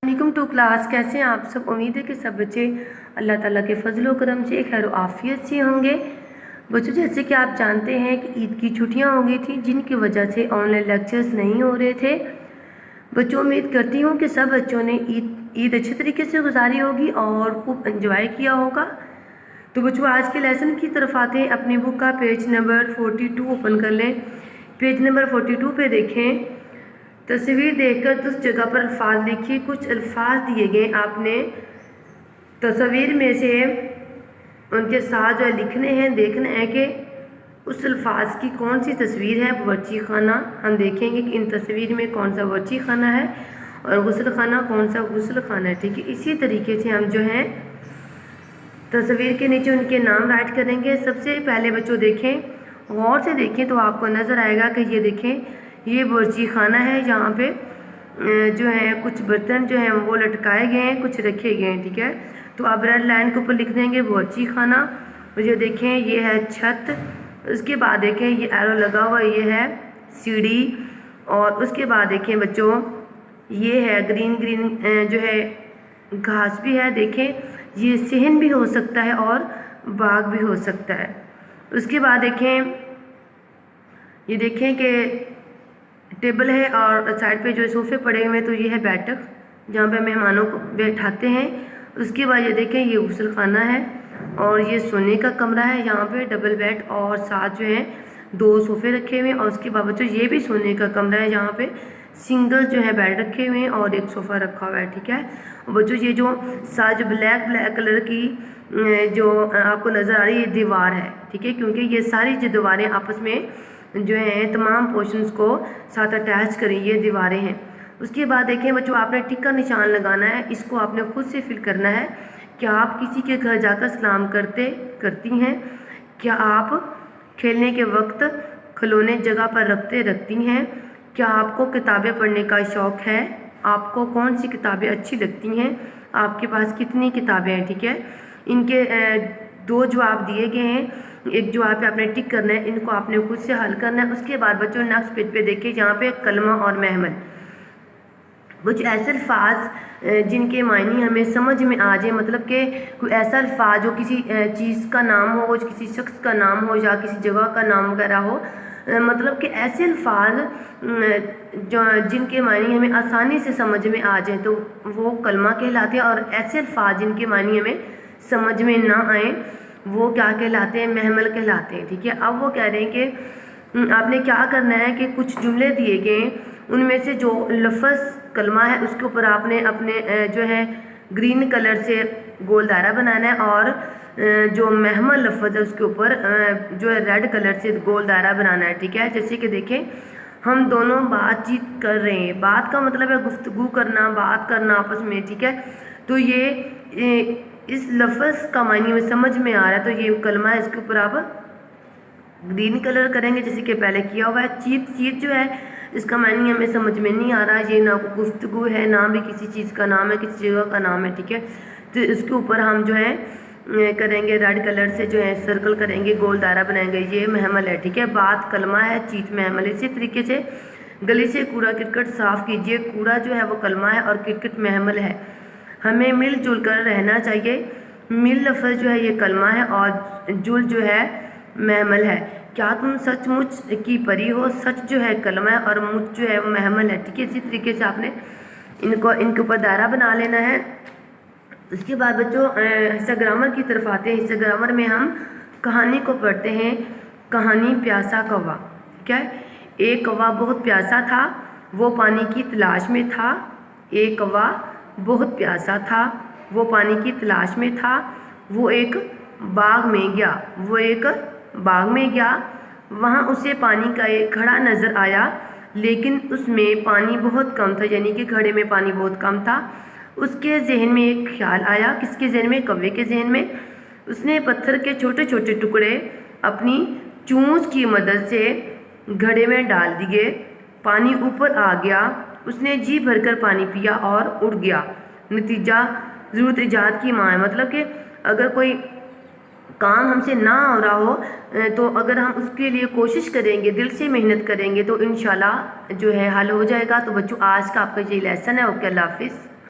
Welcome to class. कैसे हैं आप सब? उम्मीद है कि सब बच्चे अल्लाह ताला के फजल व करम से खैर आफियत से होंगे। बच्चों, जैसे कि आप जानते हैं कि ईद की छुट्टियां हो गई थी, जिनकी वजह से ऑनलाइन लेक्चर्स नहीं हो रहे थे। बच्चों, उम्मीद करती हूँ कि सब बच्चों ने ईद अच्छे तरीके से गुजारी होगी और खूब इंजॉय किया होगा। तो बच्चों, आज के लेसन की तरफ आते हैं। अपनी बुक का पेज नंबर 42 ओपन कर लें। पेज नंबर 42 पे देखें। तस्वीर देखकर उस जगह पर अल्फाज लिखिए। कुछ अल्फाज दिए गए, आपने तस्वीर में से उनके साथ जो लिखने हैं, देखना है कि उस अल्फाज की कौन सी तस्वीर है। बावर्ची खाना, हम देखेंगे कि इन तस्वीर में कौन सा बावर्ची खाना है और गुस्ल खाना कौन सा गुस्ल खाना है। ठीक है, इसी तरीके से हम जो है तस्वीर के नीचे उनके नाम राइट करेंगे। सबसे पहले बच्चों देखें, गौर से देखें तो आपको नज़र आएगा कि ये देखें, ये बावर्ची खाना है। यहाँ पे जो है कुछ बर्तन जो हैं वो लटकाए गए हैं, कुछ रखे गए हैं। ठीक है, तो आप रेड लाइन के ऊपर लिख देंगे बावर्ची खाना। और ये देखें, ये है छत। उसके बाद देखें, ये एरो लगा हुआ, ये है सीढ़ी। और उसके बाद देखें बच्चों, ये है ग्रीन जो है घास भी है। देखें, ये सहन भी हो सकता है और बाग भी हो सकता है। उसके बाद देखें, ये देखें कि टेबल है और साइड पे जो सोफ़े पड़े हुए हैं, तो ये है बैठक जहाँ पे मेहमानों को बैठाते हैं। उसके बाद ये देखें, ये गुस्ल खाना है और ये सोने का कमरा है। यहाँ पे डबल बेड और साथ जो है 2 सोफ़े रखे हुए हैं। और उसके बाद बच्चों, ये भी सोने का कमरा है, जहाँ पे सिंगल जो है बेड रखे हुए हैं और एक सोफ़ा रखा हुआ है। ठीक है, और बच्चों, ये जो साज ब्लैक कलर की जो आपको नज़र आ रही है, दीवार है। ठीक है, क्योंकि ये सारी जो दीवारें आपस में जो है तमाम पोर्शंस को साथ अटैच करें, ये दीवारें हैं। उसके बाद देखें बच्चों, आपने टिक का निशान लगाना है। इसको आपने खुद से फिल करना है। क्या आप किसी के घर जाकर सलाम करती हैं? क्या आप खेलने के वक्त खिलौने जगह पर रखती हैं? क्या आपको किताबें पढ़ने का शौक़ है? आपको कौन सी किताबें अच्छी लगती हैं? आपके पास कितनी किताबें हैं? ठीक है, इनके 2 जवाब दिए गए हैं। एक जवाब पे आपने टिक करना है, इनको आपने खुद से हल करना है। उसके बाद बच्चों, नेक्स्ट पेज पे देखिए, जहाँ पे कलमा और महमल, कुछ ऐसे अल्फाज जिनके मायने हमें समझ में आ जाए। मतलब कि कोई ऐसा अल्फाज जो किसी चीज़ का नाम हो, किसी शख्स का नाम हो या किसी जगह का नाम वगैरह हो। मतलब कि ऐसे अल्फाज जो जिनके मायने हमें आसानी से समझ में आ जाए, तो वो कलमा कहलाते हैं। और ऐसे अल्फाज जिनके मायने हमें समझ में ना आए, वो क्या कहलाते हैं? महमल कहलाते हैं। ठीक है, अब वो कह रहे हैं कि आपने क्या करना है कि कुछ जुमले दिए गए, उनमें से जो लफ्ज़ कलमा है उसके ऊपर आपने अपने जो है ग्रीन कलर से गोल दायरा बनाना है। और जो महमल लफ्ज़ है उसके ऊपर जो है रेड कलर से गोल दायरा बनाना है। ठीक है, जैसे कि देखें, हम दोनों बातचीत कर रहे हैं। बात का मतलब है गुफ्तगू करना, बात करना आपस में। ठीक है, तो ये इस लफ्ज़ का मायने में समझ में आ रहा है, तो ये कलमा है, इसके ऊपर आप ग्रीन कलर करेंगे जैसे कि पहले किया हुआ है। चीत जो है, इसका मायने हमें समझ में नहीं आ रहा, ये ना गुफ्तगू है, ना भी किसी चीज़ का नाम है, किसी जगह का नाम है। ठीक है, तो इसके ऊपर हम जो है करेंगे रेड कलर से जो है सर्कल करेंगे, गोल दायरा बनाएंगे, ये महमल है। ठीक है, बात कलमा है, चीत महमल। इसी तरीके से गली से कूड़ा करकट साफ़ कीजिए। कूड़ा जो है वो कलमा है और करकट महमल है। हमें मिलजुल कर रहना चाहिए। मिल लफ्ज़ जो है ये कलमा है और जुल जो है महमल है। क्या तुम सचमुच की परी हो? सच जो है कलमा है और मुच जो है वो महमल है। ठीक है, इसी तरीके से आपने इनके ऊपर दायरा बना लेना है। उसके बाद बच्चों, हिस्सा ग्रामर की तरफ आते हैं। हिस्सा ग्रामर में हम कहानी को पढ़ते हैं। कहानी प्यासा कौवा। ठीक है, एक कौवा बहुत प्यासा था, वो पानी की तलाश में था। एक कौवा बहुत प्यासा था, वो पानी की तलाश में था। वो एक बाग में गया। वहाँ उसे पानी का एक घड़ा नज़र आया, लेकिन उसमें पानी बहुत कम था, यानी कि घड़े में पानी बहुत कम था। उसके जहन में एक ख्याल आया। किसके जहन में? कौवे के जहन में। उसने पत्थर के छोटे छोटे टुकड़े अपनी चोंच की मदद से घड़े में डाल दिए। पानी ऊपर आ गया। उसने जी भरकर पानी पिया और उड़ गया। नतीजा ज़रूरत ईजाद की माँ है। मतलब कि अगर कोई काम हमसे ना हो रहा हो, तो अगर हम उसके लिए कोशिश करेंगे, दिल से मेहनत करेंगे, तो इंशाल्लाह जो है हल हो जाएगा। तो बच्चों, आज का आपका ये लेसन है। ओके, अल्लाह हाफिज़।